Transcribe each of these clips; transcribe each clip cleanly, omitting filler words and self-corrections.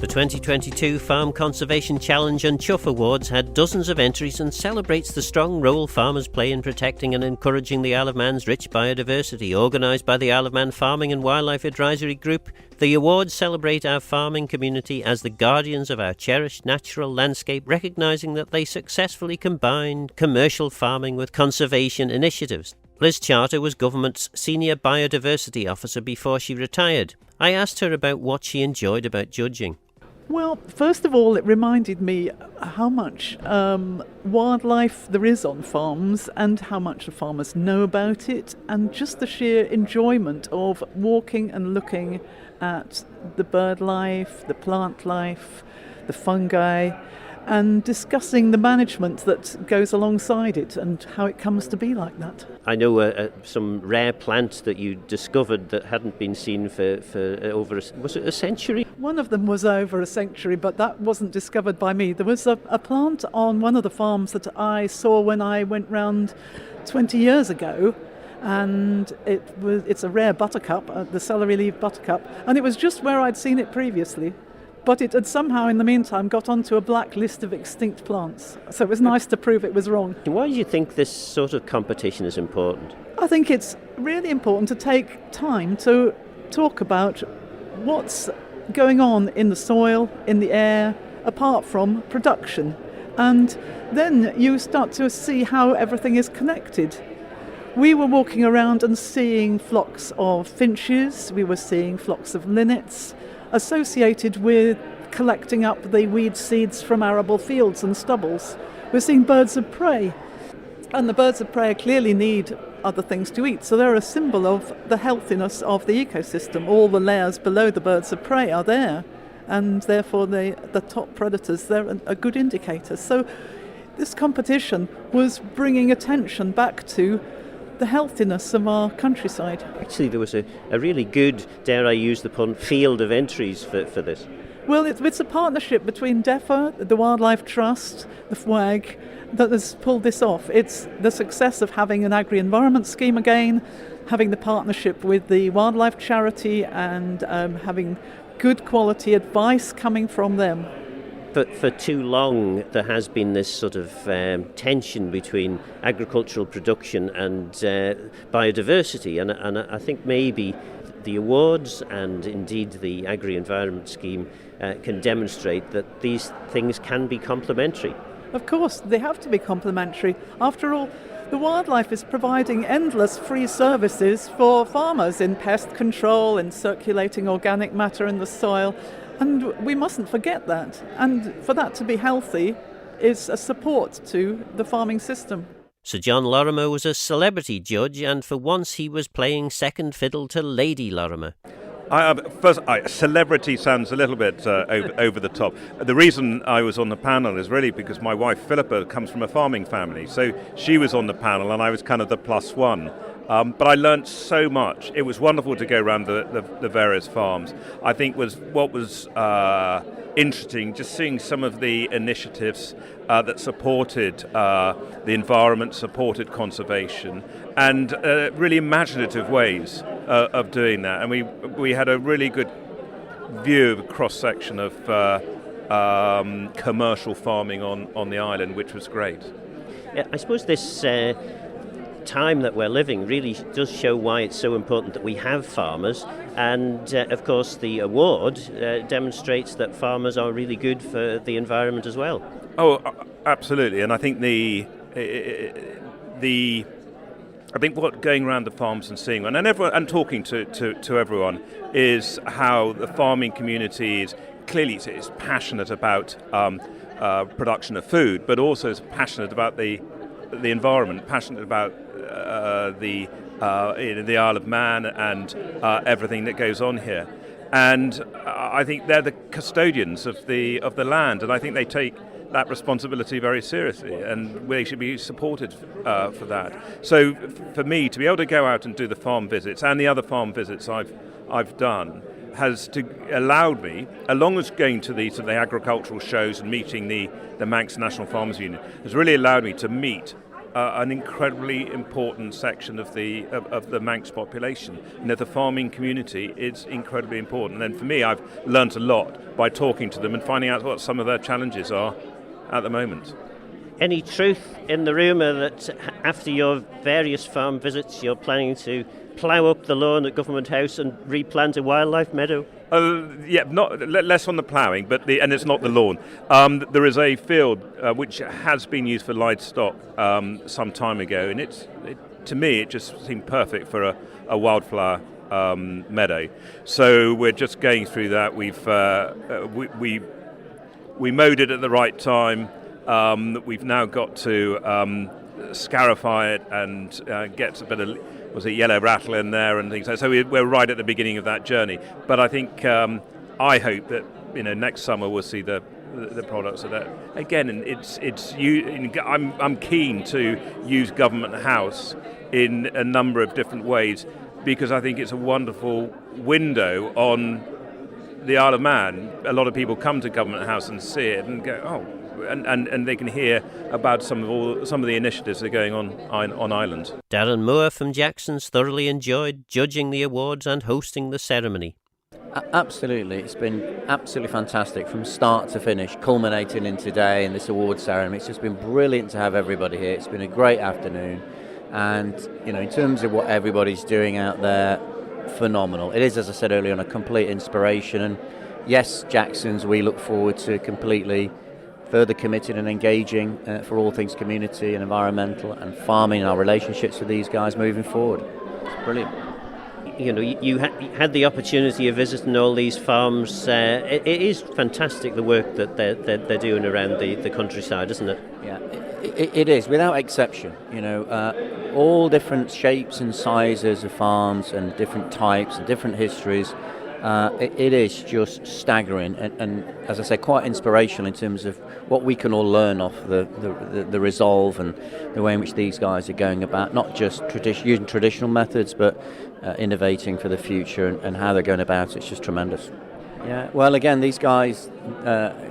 The 2022 Farm Conservation Challenge and Chough Awards had dozens of entries and celebrates the strong role farmers play in protecting and encouraging the Isle of Man's rich biodiversity. Organised by the Isle of Man Farming and Wildlife Advisory Group, the awards celebrate our farming community as the guardians of our cherished natural landscape, recognising that they successfully combined commercial farming with conservation initiatives. Liz Charter was Government's Senior Biodiversity Officer before she retired. I asked her about what she enjoyed about judging. Well, first of all, it reminded me how much wildlife there is on farms and how much the farmers know about it, and just the sheer enjoyment of walking and looking at the bird life, the plant life, the fungi, and discussing the management that goes alongside it and how it comes to be like that. I know some rare plants that you discovered that hadn't been seen for over, was it a century? One of them was over a century, but that wasn't discovered by me. There was a plant on one of the farms that I saw when I went round 20 years ago, and it's a rare buttercup, the celery leaf buttercup, and it was just where I'd seen it previously. But it had somehow, in the meantime, got onto a black list of extinct plants. So it was nice to prove it was wrong. Why do you think this sort of competition is important? I think it's really important to take time to talk about what's going on in the soil, in the air, apart from production. And then you start to see how everything is connected. We were walking around and seeing flocks of finches, we were seeing flocks of linnets, associated with collecting up the weed seeds from arable fields and stubbles. We're seeing birds of prey, and the birds of prey clearly need other things to eat, so they're a symbol of the healthiness of the ecosystem. All the layers below the birds of prey are there, and therefore the top predators, they're a good indicator. So this competition was bringing attention back to the healthiness of our countryside. Actually, there was a really good, dare I use the pun, field of entries for this. Well, it's a partnership between DEFA, the Wildlife Trust, the FWAG, that has pulled this off. It's the success of having an agri-environment scheme again, having the partnership with the wildlife charity, and having good quality advice coming from them. For too long, there has been this sort of tension between agricultural production and biodiversity, and I think maybe the awards and indeed the agri-environment scheme can demonstrate that these things can be complementary. Of course, they have to be complementary. After all, the wildlife is providing endless free services for farmers in pest control, in circulating organic matter in the soil. And we mustn't forget that. And for that to be healthy is a support to the farming system. Sir John Lorimer was a celebrity judge, and for once he was playing second fiddle to Lady Lorimer. Celebrity sounds a little bit over the top. The reason I was on the panel is really because my wife Philippa comes from a farming family. So she was on the panel and I was kind of the plus one. But I learnt so much. It was wonderful to go around the various farms. I think what was interesting, just seeing some of the initiatives that supported the environment, supported conservation, and really imaginative ways of doing that. And we had a really good view of a cross-section of commercial farming on the island, which was great. Yeah, I suppose this time that we're living really does show why it's so important that we have farmers, and of course the award demonstrates that farmers are really good for the environment as well. Oh, absolutely, and I think I think what going around the farms and seeing and talking to everyone is how the farming community is clearly passionate about production of food, but also is passionate about the environment, passionate about the Isle of Man and everything that goes on here, and I think they're the custodians of the land, and I think they take that responsibility very seriously, and they should be supported for that. So for me to be able to go out and do the farm visits and the other farm visits I've done has allowed me, along with going to the agricultural shows and meeting the Manx National Farmers Union, has really allowed me to meet an incredibly important section of the Manx population. The farming community is incredibly important. And for me, I've learnt a lot by talking to them and finding out what some of their challenges are at the moment. Any truth in the rumour that after your various farm visits you're planning to plough up the lawn at Government House and replant a wildlife meadow? Less on the ploughing, and it's not the lawn. There is a field which has been used for livestock some time ago, and to me it just seemed perfect for a wildflower meadow. So we're just going through that. We mowed it at the right time. We've now got to scarify it and get a bit of yellow rattle in there and things. So we're right at the beginning of that journey. But I think I hope that next summer we'll see the products of that again. And I'm keen to use Government House in a number of different ways because I think it's a wonderful window on the Isle of Man. A lot of people come to Government House and see it and go, oh. And they can hear about some of the initiatives that are going on island. Darren Moore from Jackson's thoroughly enjoyed judging the awards and hosting the ceremony. Absolutely, it's been absolutely fantastic from start to finish, culminating in today in this award ceremony. It's just been brilliant to have everybody here. It's been a great afternoon, and in terms of what everybody's doing out there, phenomenal. It is, as I said earlier, on a complete inspiration. And yes, Jackson's, we look forward to completely further committed and engaging for all things community and environmental and farming and our relationships with these guys moving forward. It's brilliant. You had the opportunity of visiting all these farms. It is fantastic the work that they're doing around the countryside, isn't it? Yeah, it is, without exception. All different shapes and sizes of farms and different types and different histories. It is just staggering and, as I say, quite inspirational in terms of what we can all learn off the resolve and the way in which these guys are going about, not just using traditional methods, but innovating for the future and how they're going about it. It's just tremendous. Yeah, well, again, these guys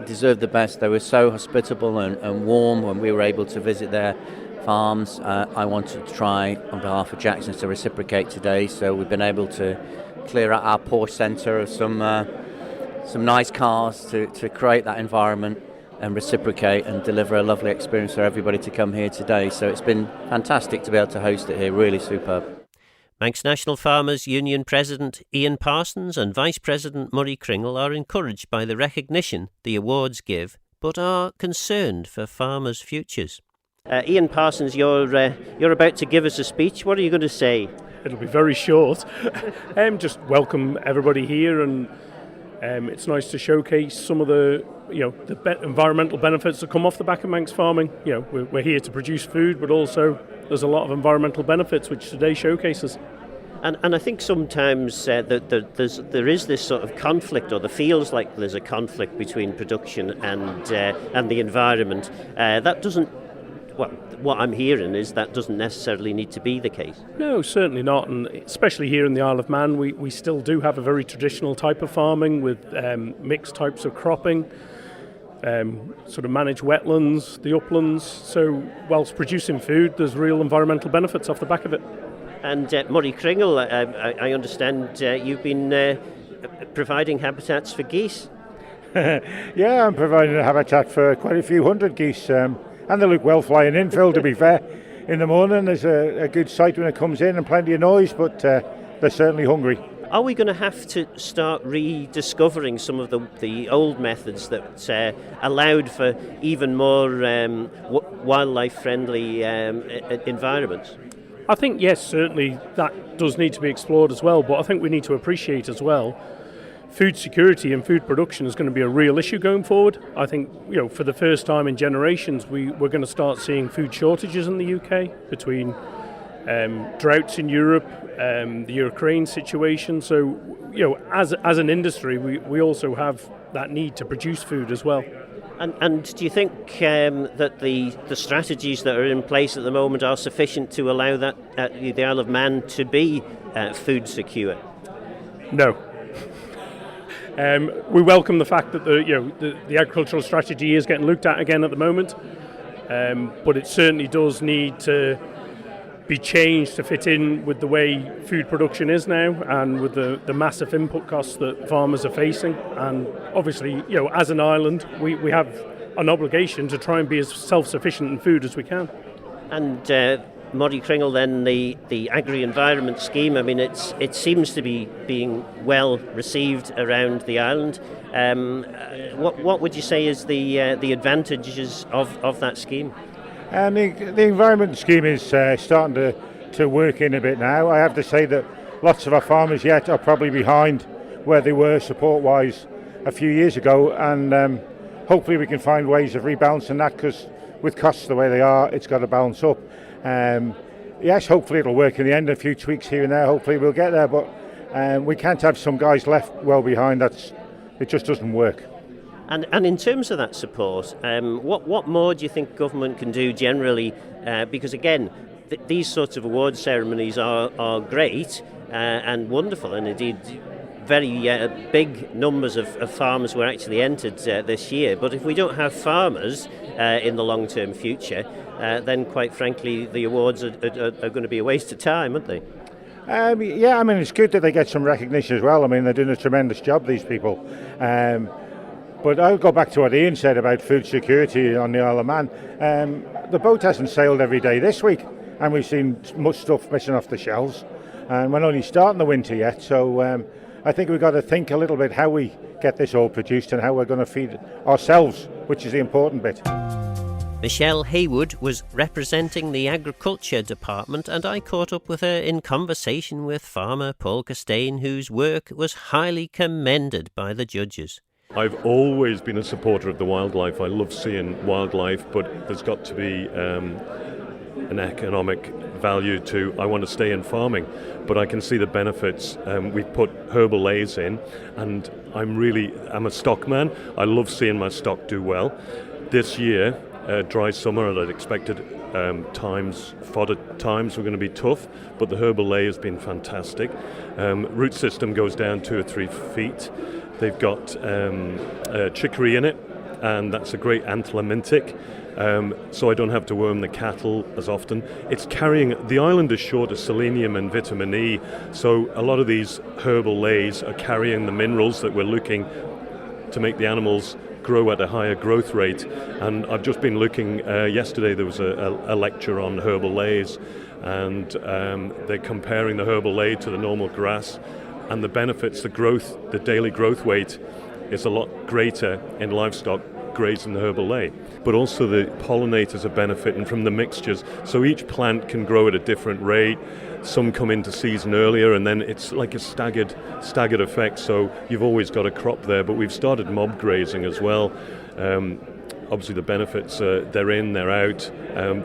deserve the best. They were so hospitable and warm when we were able to visit their farms. I wanted to try, on behalf of Jackson's, to reciprocate today, so we've been able to clear out our Porsche Centre of some nice cars to create that environment and reciprocate and deliver a lovely experience for everybody to come here today. So it's been fantastic to be able to host it here, really superb. Manx National Farmers Union President Ian Parsons and Vice President Murray Kringle are encouraged by the recognition the awards give, but are concerned for farmers' futures. Ian Parsons, you're about to give us a speech. What are you going to say? It'll be very short. Just welcome everybody here, and it's nice to showcase some of the environmental benefits that come off the back of Manx farming. We're here to produce food, but also there's a lot of environmental benefits which today showcases. And I think sometimes there is this sort of conflict, or there feels like there's a conflict between production and the environment. That doesn't. Well, what I'm hearing is that doesn't necessarily need to be the case. No, certainly not, and especially here in the Isle of Man, we still do have a very traditional type of farming with mixed types of cropping, sort of managed wetlands, the uplands, so whilst producing food, there's real environmental benefits off the back of it. And Murray Kringle, I understand you've been providing habitats for geese? Yeah, I'm providing a habitat for quite a few hundred geese. And they look well flying in, Phil, to be fair. In the morning there's a good sight when it comes in and plenty of noise, but they're certainly hungry. Are we going to have to start rediscovering some of the old methods that allowed for even more wildlife-friendly environments? I think, yes, certainly that does need to be explored as well, but I think we need to appreciate as well food security and food production is going to be a real issue going forward. I think, for the first time in generations, we're going to start seeing food shortages in the UK between droughts in Europe, the Ukraine situation. So, as an industry, we also have that need to produce food as well. And do you think that the strategies that are in place at the moment are sufficient to allow that the Isle of Man to be food secure? No. We welcome the fact that the agricultural strategy is getting looked at again at the moment. but it certainly does need to be changed to fit in with the way food production is now and with the massive input costs that farmers are facing. And obviously, as an island, we have an obligation to try and be as self-sufficient in food as we can. And Maury Kringle, then the agri-environment scheme, I mean, it seems to be being well received around the island. What would you say is the advantages of that scheme? The environment scheme is starting to work in a bit now. I have to say that lots of our farmers yet are probably behind where they were support-wise a few years ago, and hopefully we can find ways of rebalancing that, because with costs the way they are, it's got to balance up. Yes, hopefully it'll work in the end. A few tweaks here and there, hopefully we'll get there, but we can't have some guys left well behind. It just doesn't work. And in terms of that support, what more do you think government can do generally? Because again, these sorts of award ceremonies are great and wonderful, and indeed very big numbers of farmers were actually entered this year. But if we don't have farmers in the long-term future, then quite frankly the awards are going to be a waste of time, aren't they? Yeah, I mean, it's good that they get some recognition as well. I mean, they're doing a tremendous job, these people. But I'll go back to what Ian said about food security on the Isle of Man. The boat hasn't sailed every day this week, and we've seen much stuff missing off the shelves. And we're only starting the winter yet, so I think we've got to think a little bit how we get this all produced and how we're going to feed ourselves, which is the important bit. Michelle Haywood was representing the Agriculture Department, and I caught up with her in conversation with farmer Paul Costain, whose work was highly commended by the judges. I've always been a supporter of the wildlife. I love seeing wildlife, but there's got to be an economic value to, I want to stay in farming, but I can see the benefits. We've put herbal lays in, and I'm a stockman. I love seeing my stock do well. This year, dry summer, and I'd expected fodder times were going to be tough, but the herbal lay has been fantastic. Root system goes down 2 or 3 feet. They've got chicory in it, and that's a great anthelmintic, so I don't have to worm the cattle as often. The island is short of selenium and vitamin E, so a lot of these herbal lays are carrying the minerals that we're looking to make the animals grow at a higher growth rate. And I've just been looking, yesterday there was a lecture on herbal lays, and they're comparing the herbal lay to the normal grass, and the benefits, the daily growth weight is a lot greater in livestock grazing the herbal lay. But also the pollinators are benefiting from the mixtures, so each plant can grow at a different rate. Some come into season earlier, and then it's like a staggered effect, so you've always got a crop there. But we've started mob grazing as well. Obviously the benefits, they're in, they're out.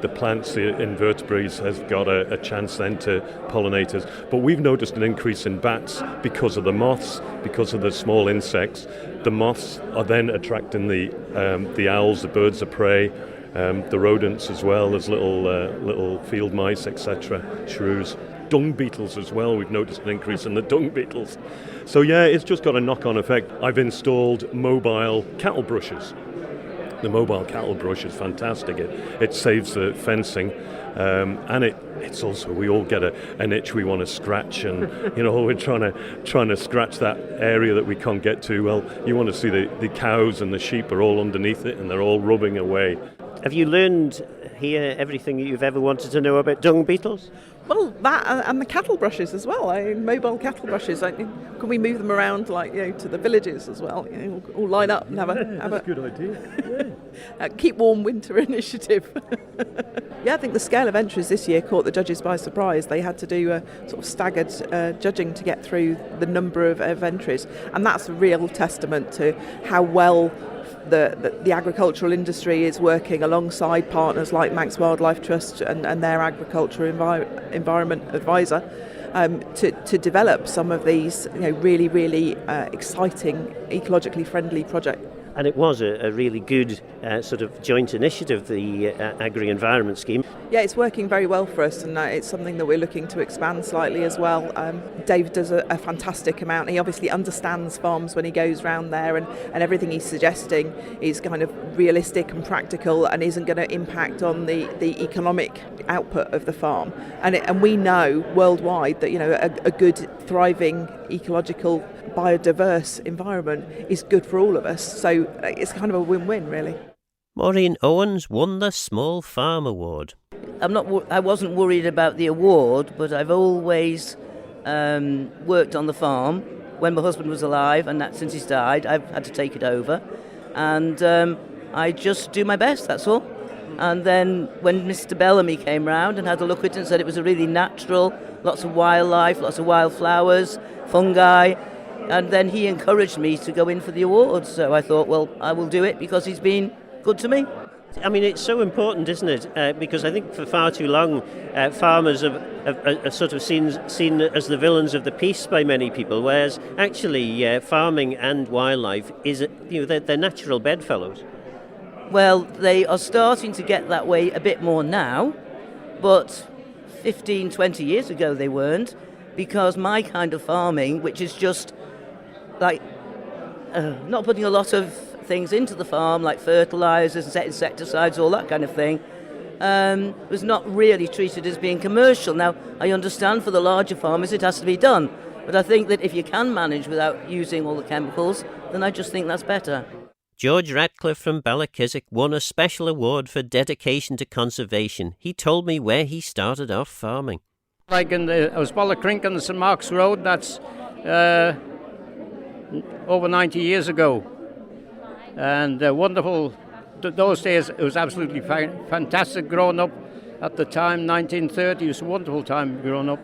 The plants, the invertebrates, has got a chance then to pollinators. But we've noticed an increase in bats because of the moths, because of the small insects. The moths are then attracting the owls, the birds of prey, the rodents as well as little field mice, etc., shrews. Dung beetles as well, we've noticed an increase in the dung beetles. So yeah, it's just got a knock-on effect. I've installed mobile cattle brushes. The mobile cattle brush is fantastic. It saves the fencing, and it's also, we all get an itch we want to scratch, and we're trying to scratch that area that we can't get to. Well, you want to see the cows and the sheep are all underneath it, and they're all rubbing away. Have you learned here everything that you've ever wanted to know about dung beetles? Well, that and the cattle brushes as well. Mobile cattle brushes. Can we move them around, to the villages as well? All line up and have a good idea. Yeah. Keep warm winter initiative. Yeah, I think the scale of entries this year caught the judges by surprise. They had to do a sort of staggered judging to get through the number of entries, and that's a real testament to how well the agricultural industry is working alongside partners like Manx Wildlife Trust and their agriculture environment advisor to develop some of these really, really exciting, ecologically friendly And it was a really good sort of joint initiative, the Agri-Environment Scheme. Yeah, it's working very well for us, and it's something that we're looking to expand slightly as well. Dave does a fantastic amount. He obviously understands farms when he goes round there, and everything he's suggesting is kind of realistic and practical and isn't going to impact on the economic output of the farm. And we know worldwide that, you know, a good, thriving, ecological, biodiverse environment is good for all of us. So it's kind of a win-win, really. Maureen Owens won the Small Farm Award. I wasn't worried about the award, but I've always worked on the farm when my husband was alive, and that since he's died, I've had to take it over. And I just do my best, that's all. And then when Mr. Bellamy came round and had a look at it and said it was a really natural, lots of wildlife, lots of wildflowers, fungi, and then he encouraged me to go in for the awards. So I thought, well, I will do it because he's been good to me. I mean, it's so important, isn't it? Because I think for far too long, farmers are sort of seen as the villains of the piece by many people, whereas actually farming and wildlife is, they're natural bedfellows. Well, they are starting to get that way a bit more now, but 15, 20 years ago they weren't, because my kind of farming, which is just like not putting a lot of things into the farm, like fertilizers and insecticides, all that kind of thing, was not really treated as being commercial. Now, I understand for the larger farmers it has to be done, but I think that if you can manage without using all the chemicals, then I just think that's better. George Ratcliffe from Ballakissack won a special award for dedication to conservation. He told me where he started off farming. Like I was Ballacrinkle on the St Mark's Road, that's over 90 years ago. And wonderful, those days it was absolutely fantastic growing up at the time, 1930, it was a wonderful time growing up.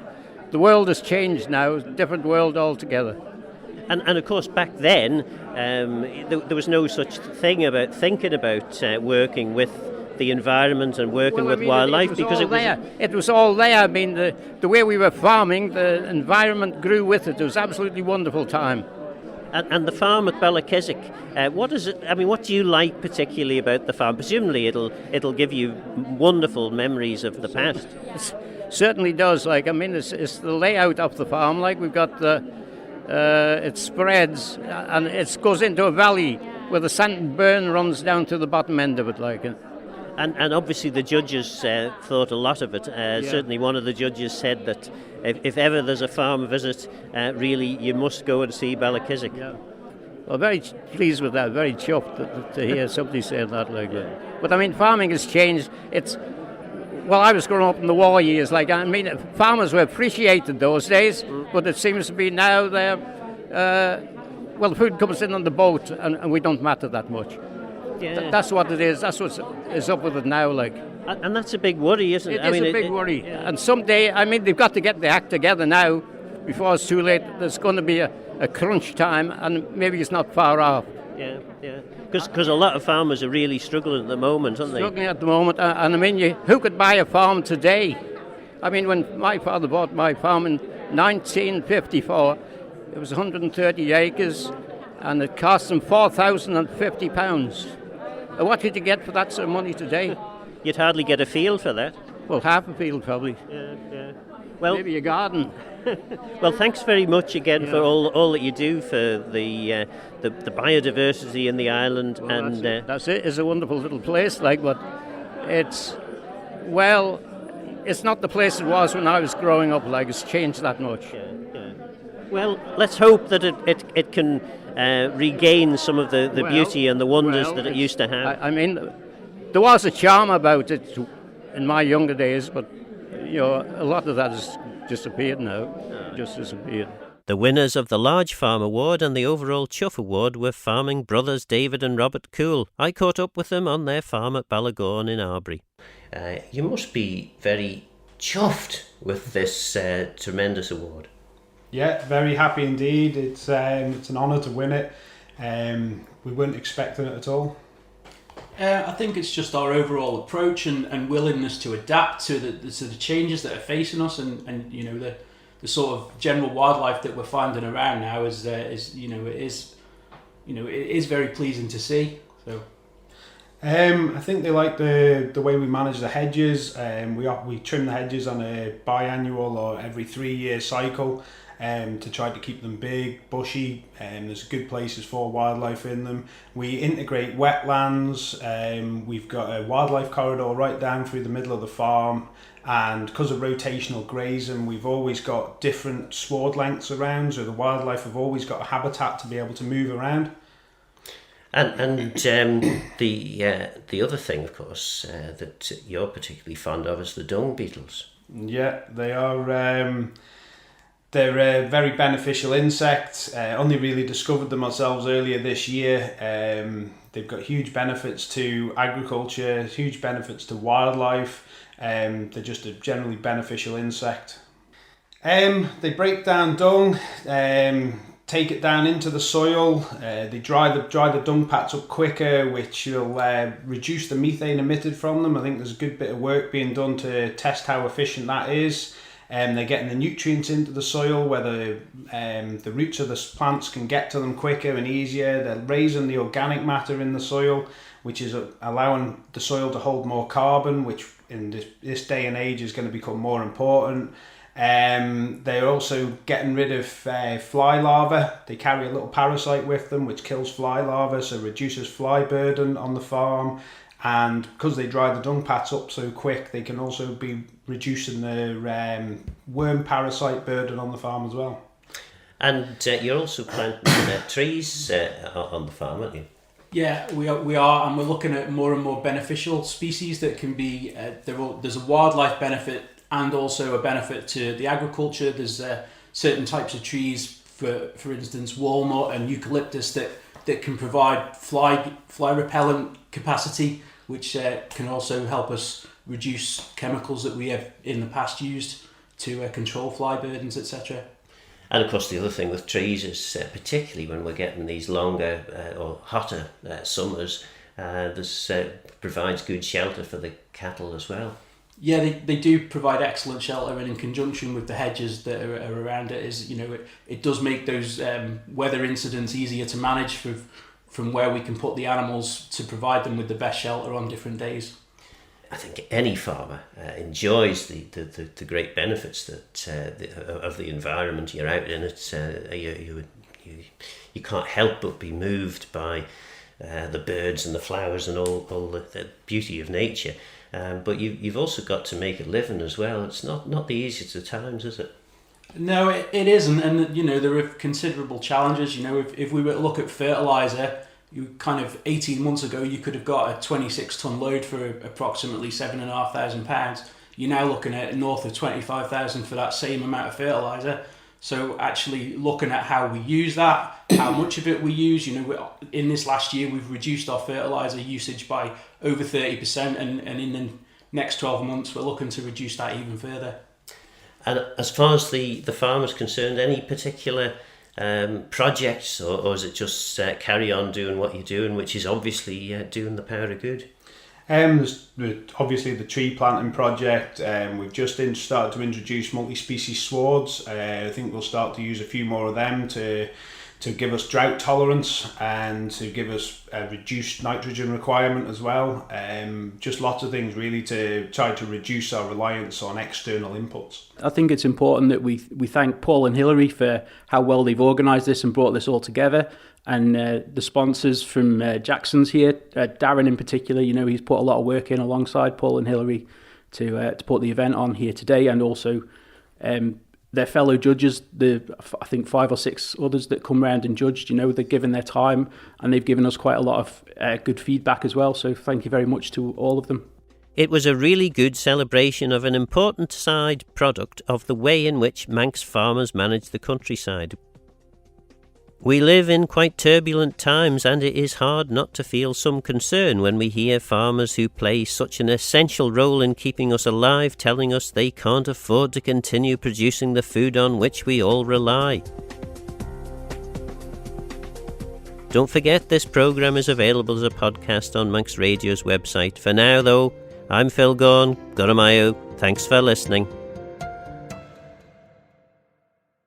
The world has changed now, it's a different world altogether. And of course back then there was no such thing about thinking about working with the environment and working with wildlife, because it was there. It was all there. I mean, the way we were farming, the environment grew with it. It was an absolutely wonderful time. And the farm at Ballakissack, what is it? I mean, what do you like particularly about the farm? Presumably, it'll give you wonderful memories of the past. It certainly does. Like, I mean, it's the layout of the farm. Like, we've got it spreads and it goes into a valley where the sand burn runs down to the bottom end of it. Like. And obviously the judges thought a lot of it. Certainly one of the judges said that if ever there's a farm visit, really you must go and see Ballakissack. Yeah. Well, very pleased with that, very chuffed to hear somebody saying that like that. But I mean, farming has changed. Well, I was growing up in the war years. Like, I mean, farmers were appreciated those days, but it seems to be now they're, well, the food comes in on the boat and we don't matter that much. Yeah. That's what it is. That's what is up with it now, like. And that's a big worry, isn't it? It is a big worry. Yeah. And someday, I mean, they've got to get the act together now before it's too late. There's going to be a crunch time, and maybe it's not far off. Yeah. Because a lot of farmers are really struggling at the moment, aren't they? Struggling at the moment, and I mean, who could buy a farm today? I mean, when my father bought my farm in 1954, it was 130 acres, and it cost him £4,050. What did you get for that sort of money today? You'd hardly get a field for that. Well, half a field probably. Yeah. Well, maybe a garden. Well, thanks very much again for all that you do for the biodiversity in the island. Well, and that's it. It's a wonderful little place, like, but it's not the place it was when I was growing up. Like, it's changed that much. Yeah. Well, let's hope that it can regain some of the beauty and the wonders that it used to have. I mean, there was a charm about it in my younger days, but a lot of that has disappeared now. Just disappeared. The winners of the Large Farm Award and the overall Chough Award were farming brothers David and Robert Cool. I caught up with them on their farm at Ballagorn in Arbury. You must be very chuffed with this tremendous award. Yeah, very happy indeed. It's an honour to win it. We weren't expecting it at all. I think it's just our overall approach and willingness to adapt to the changes that are facing us, and the sort of general wildlife that we're finding around now is it is very pleasing to see. So. I think they like the way we manage the hedges. We trim the hedges on a biannual or every 3-year cycle to try to keep them big, bushy. There's good places for wildlife in them. We integrate wetlands. We've got a wildlife corridor right down through the middle of the farm. And because of rotational grazing, we've always got different sward lengths around, so the wildlife have always got a habitat to be able to move around. And the other thing, of course, that you're particularly fond of is the dung beetles. Yeah, they are. They're a very beneficial insect. Only really discovered them ourselves earlier this year. They've got huge benefits to agriculture, huge benefits to wildlife. They're just a generally beneficial insect. They break down dung, take it down into the soil. They dry the dung pats up quicker, which will reduce the methane emitted from them. I think there's a good bit of work being done to test how efficient that is. They're getting the nutrients into the soil where the roots of the plants can get to them quicker and easier. They're raising the organic matter in the soil, which is allowing the soil to hold more carbon, which in this day and age is going to become more important. They're also getting rid of fly larvae. They carry a little parasite with them which kills fly larvae, so reduces fly burden on the farm. And because they dry the dung pats up so quick, they can also be reducing the worm parasite burden on the farm as well. And you're also planting trees on the farm, aren't you? Yeah, we are, and we're looking at more and more beneficial species that can be. There's a wildlife benefit and also a benefit to the agriculture. There's certain types of trees, for instance, walnut and eucalyptus that can provide fly repellent capacity, which can also help us reduce chemicals that we have in the past used to control fly burdens, etc. And of course the other thing with trees is particularly when we're getting these longer or hotter summers, this provides good shelter for the cattle as well. Yeah, they do provide excellent shelter, and in conjunction with the hedges that are around it, it does make those weather incidents easier to manage from where we can put the animals to provide them with the best shelter on different days. I think any farmer enjoys the great benefits that of the environment you're out in. It's you can't help but be moved by the birds and the flowers and all the beauty of nature. But you've also got to make a living as well. It's not the easiest of times, is it? No, it isn't, and there are considerable challenges. If we were to look at fertiliser, you kind of 18 months ago you could have got a 26-ton load for approximately £7,500. You're now looking at north of 25,000 for that same amount of fertiliser. So actually looking at how we use that, how much of it we use. In this last year we've reduced our fertiliser usage by over 30%, and in the next 12 months we're looking to reduce that even further. And as far as the farm is concerned, any particular projects, or is it just carry on doing what you're doing, which is obviously doing the power of good? There's obviously the tree planting project. We've just started to introduce multi-species swards. I think we'll start to use a few more of them to give us drought tolerance and to give us a reduced nitrogen requirement as well. Just lots of things really to try to reduce our reliance on external inputs. I think it's important that we thank Paul and Hilary for how well they've organised this and brought this all together. And the sponsors from Jackson's here, Darren in particular, he's put a lot of work in alongside Paul and Hilary to put the event on here today, and also their fellow judges, I think 5 or 6 others that come round and judged. They're given their time and they've given us quite a lot of good feedback as well. So thank you very much to all of them. It was a really good celebration of an important side product of the way in which Manx farmers manage the countryside. We live in quite turbulent times, and it is hard not to feel some concern when we hear farmers who play such an essential role in keeping us alive telling us they can't afford to continue producing the food on which we all rely. Don't forget this programme is available as a podcast on Manx Radio's website. For now though, I'm Phil Gorn, Goramayo. Thanks for listening.